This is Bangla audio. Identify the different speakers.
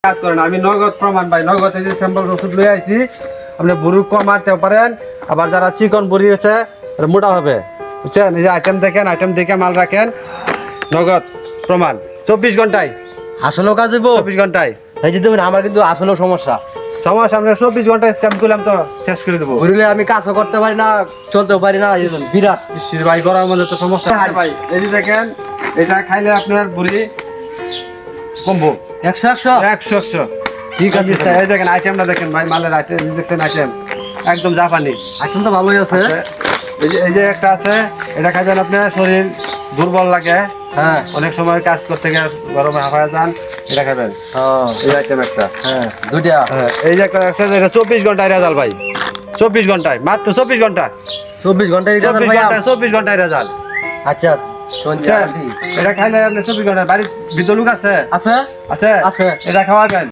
Speaker 1: কাজ করেন আমি নগদ প্রমাণ ভাই নগদ এই যে স্যাম্পল ওষুধ লয়ে আইছি আপনি বুড়ি কমাতে পারেন আবার যারা চিকন বুড়ি আছে মোটা হবে বুঝছেন এই যে আইটেম দেখেন আইটেম দেখে মাল রাখেন নগদ প্রমাণ 24 ঘন্টায়
Speaker 2: আসলেও কাজ হইব
Speaker 1: 24 ঘন্টায়
Speaker 2: এই যে দেখুন আমার কিন্তু আসলেও সমস্যা
Speaker 1: সমস্যা আমরা 24 ঘন্টায় চাপ করলাম তো শেষ করে দেবো
Speaker 2: ঘুরলে আমি কাজও করতে পারি না চলতেও পারি না এই দেখুন, বিরাট
Speaker 1: ইসির ভাই করার মধ্যে তো সমস্যা আছে ভাই এই যে দেখেন এটা খাইলে আপনার বুড়ি কমবো
Speaker 2: 100
Speaker 1: 100
Speaker 2: ঠিক আছে
Speaker 1: এই দেখেন আইটেমটা দেখেন ভাই মালের আইটেম দেখছেন আইটেম একদম জাপানি
Speaker 2: এখন তো ভালোই আছে
Speaker 1: এই যে একটা আছে এটা খাইবেন আপনার শরীর দুর্বল লাগে
Speaker 2: হ্যাঁ
Speaker 1: অনেক সময় কাজ করতে গিয়ে গরমে হাঁপায় যান এটা খাবেন এই আইটেম একটা
Speaker 2: হ্যাঁ দুইটা
Speaker 1: হ্যাঁ এই যে একটা আছে এটা 24 ঘন্টায় রেজাল্ট ভাই 24 ঘন্টায় মাত্র 24 ঘন্টা
Speaker 2: 24 ঘন্টা এটা
Speaker 1: 24 ঘন্টায় রেজাল্ট
Speaker 2: আচ্ছা শুনছি
Speaker 1: এটা খাইলে আপনি 24 ঘন্টায় বাড়ির ভিতর লোক আছে
Speaker 2: আছে
Speaker 1: আছে
Speaker 2: আছে
Speaker 1: এটা খাওয়াবেন